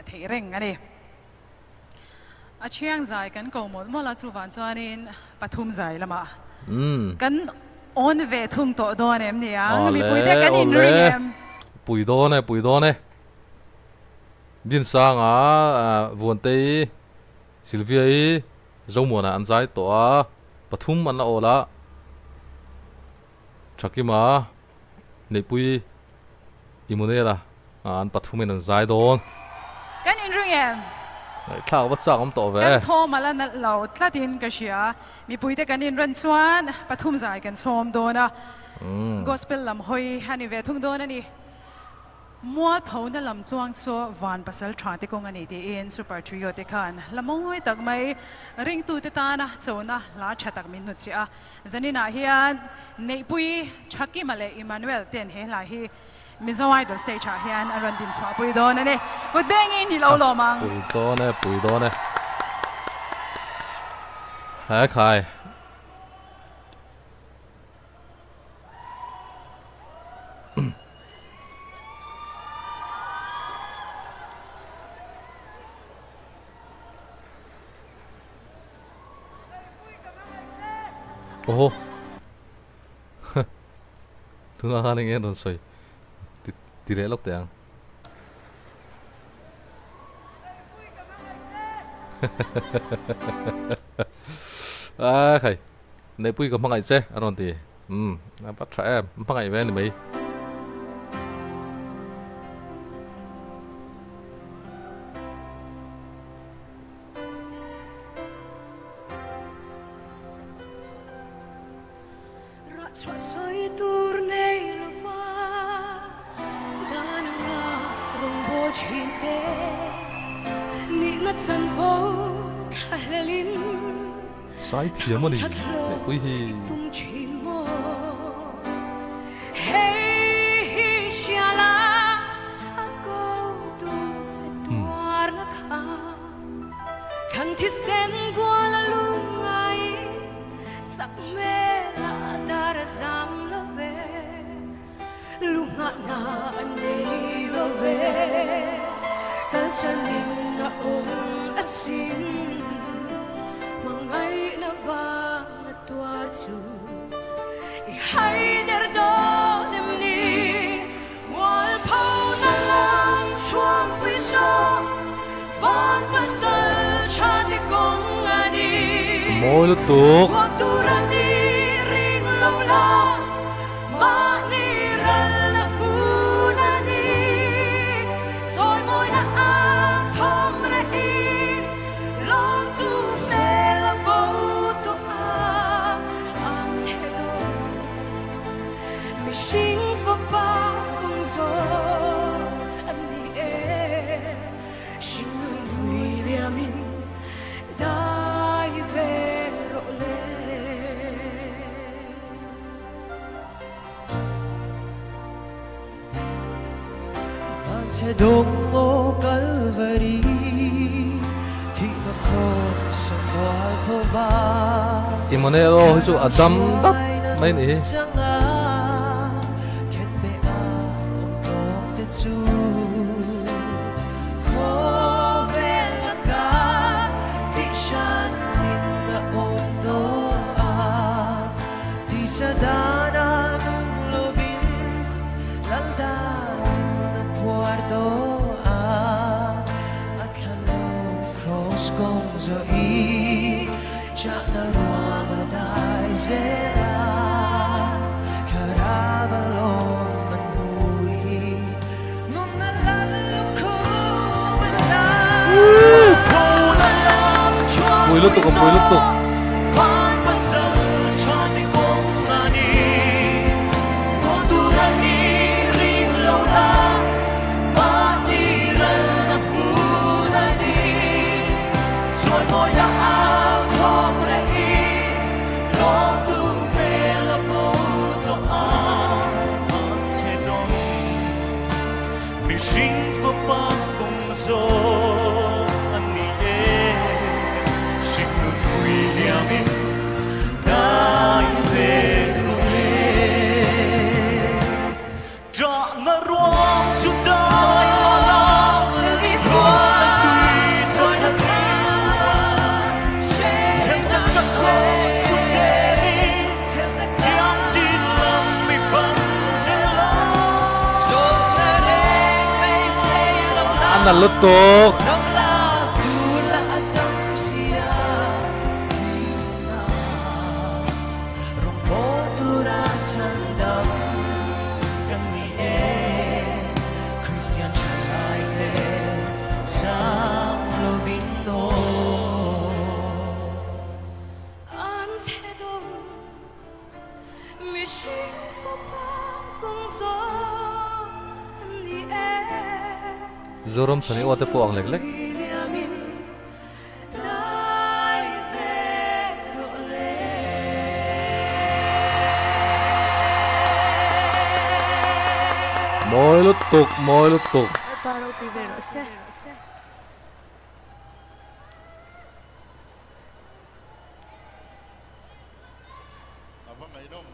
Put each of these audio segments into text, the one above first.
a thei reng ani a chiang zai kan ko mola chu van chuanin pathum zai lama kan on ve thung to don em ni ang mi pui te kan in ring em pui do ne din sang a von te Sylvia i zomona an zai to a pathum an la ola Ṭhakima Neihpuii Emmanuel an pathum an zai don kan in ring em thao wat chak om to ve kan tho mala na lo tlatin ka sia mi pui te kan in ran chuan pathum zai kan som dona gospel lam hoi hani ve thung don ani mua thau na lam tuang so van pasal tha te kong ani te in super trio te khan lamoi tak mai ring tu te ta na chona la thatak min nu chia zanina hian Neihpuii Ṭhakima le Emmanuel ten he la hi Mizo idol stage ha hian aron din chwa pui don ani gut beng in hi lo lo mang pui do ne ha khai oh thua ha nghe đồn soi tỉ lệ lốc tiếng à khai Neihpuii có mang ai chứ anh thì bắt trẻ em mang ai về này sai thiam ani Neihpuii hi môi lúc tục Dongo Calvary thì nó không sẽ có phova Emmanuel ôi chú Adam đắp mấy nỉ Pui lúc tục na lutok Dam la tu la dam sia Mizo na Rong po tura chandam Kan ni Christian chalai le Sam lovin no An thế đông mi sinh phụ ba công gió ni zorom sani wate po ang leklek Williamin Dai vero le moi lutok Paro pivero se Abang ainom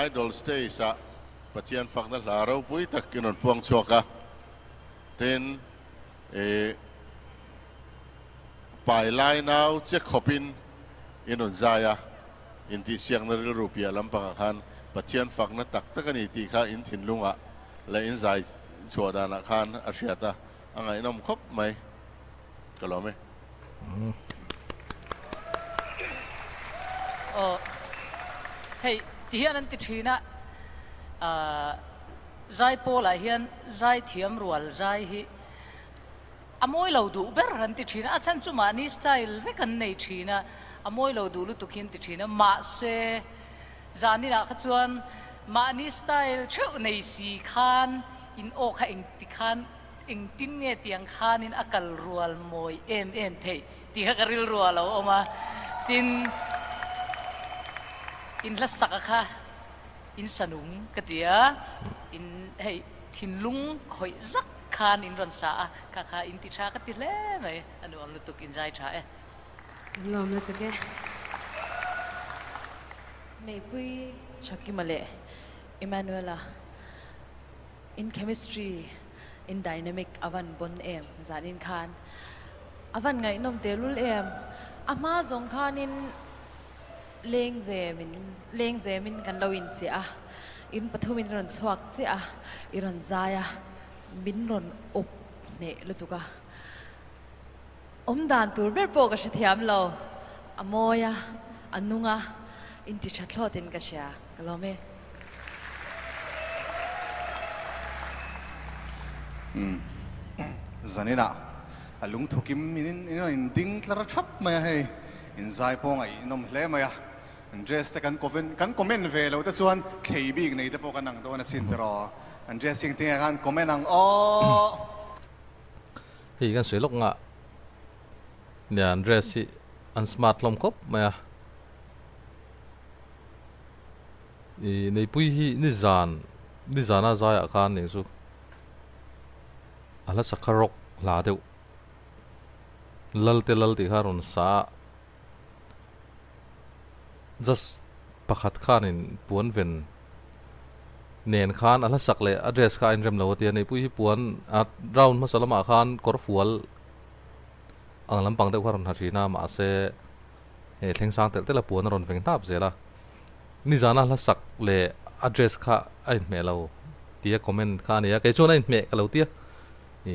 idol stay sa patian fakna laraw pui tak kinon puang choka ten pai lai now check hopin inon zaya inti siang na ril rupia lampang khan patian fakna tak takani ti kha in thin lunga la in zai chodana khan asiata angai nom khop mai kalome hei ti hian an ti thina zai pola hian zai thiam rual zai hi amoi lo du ber ran ti thina a chan chu ma ni style ve kan nei thina amoi lo du lu tukin ti thina ma se zani na kha chuan ma ni style theu nei si khan in o kha eng ti khan eng tin nge tiang khan in akal rual moi em thei ti kha karil rual lo oma tin in la saka kha in sanung katia in hey thin lung khoi zak khan in ron sa ka kha in ti tha ka ti le mai anu am lu tuk in jai tha e lom na tage Neihpuii Ṭhakima le Emmanuel in chemistry in dynamic avan bon em zanin khan avan ngai nom telul em ama zong khan in leng zemin kan lawin chia in pathumin ron chuak chia iron zaya min ron up ne lutuka dan tur ber po ka thiam lo amoya anunga in ti thatlotin ka sha kalome zanina alung thukim in ding tlara thap mai hei in zai pong ai nom hle maya dress te kan comment ve lo te chuan khei big nei te po kan ang do na sin dro an dressing te kan comment ang o hi kan selok nga ne an dress si an smart lom kop maya Neihpuii hi ni zana zaya khan ne su ala sakarok la deu lalte haron sa just pakhat khan in puan ven nen khan ala sakle address ka in rem lo tia Neihpuii hi puan at round masalama khan kor fual ang lampang deuh haron hathina ma se thleng sang tel tela puan ron veng tap zela ni zana la sak le address kha ai me lo tia comment kha ne ya ke chona in me ka lo tia ni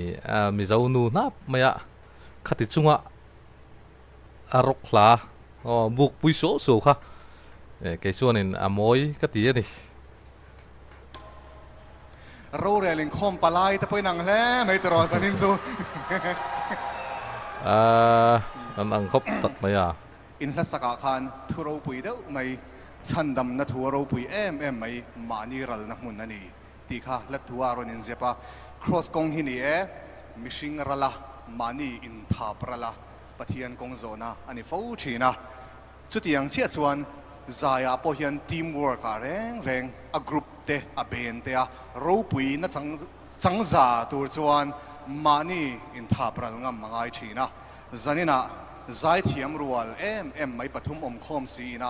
Mizo nu na maya khati chunga arok hla buk pui so kha ke chuan in amoi ka ti ani ro reling khom palai te poinang hle mai tro sanin chu an ang khop tak maya in la saka khan thuro pui deuh mai chandam na thuro pui em mai mani ral na mun ani ti kha la thuwa ron in zepa cross kong hi ni mishing rala mani in thaprala pathian kong zona ani fo thina chutiang chia chuan zaya po hian teamwork a reng a group te a ben te a ro pui na changza tur chuan mani in thapral ngam mangai thina zanina zai thiam rual em mai pathum om khom si na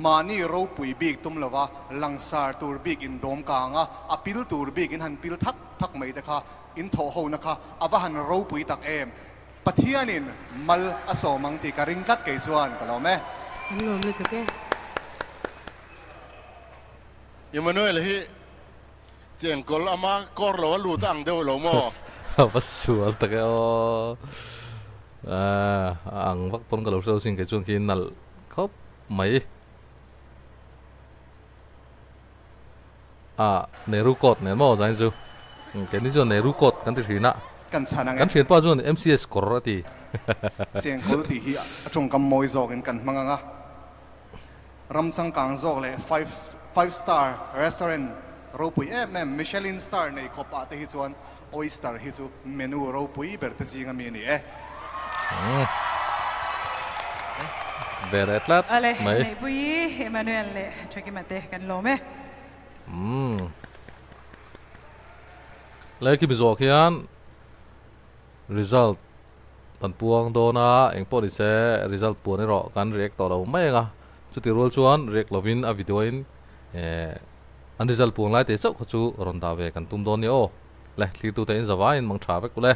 mani ro pui big tum lova langsar tur big in dom kanga apil tur big in han pil thak mai te kha in tho ho na kha awahan ro pui tak em pathianin mal asomang ti karing kat ke chuan kalome lom na tage Emmanuel hi chèn col ama cor lo lu tang deu lo mo bas sual ta cái o ang vak pon kalau sau sing cái chuan khi nal khop mai Nehru code ne mo zain chu cái này cho Nehru code kan ti thina kan chana kan thian pa chuan MCS kor ati cheng kol ti hi atong kam moi zok in kan manga ram chang kang zok le 5 star restaurant ropui Michelin star nei khopa te hi chuan oyster hi chu menu ropui ber te singa mi ni về tlat Ale, mai Neihpuii, Emmanuel le Ṭhakima te kan lo me. lấy cái Mizo khian result tan puang do na eng po se result pu ne ro kan react to lo mai nga chu ti rol chuan react lovin a video in an result puang lai te chau chu ron da ve kan tum don ni o le thli tu te in zawa in mang tha ve ku le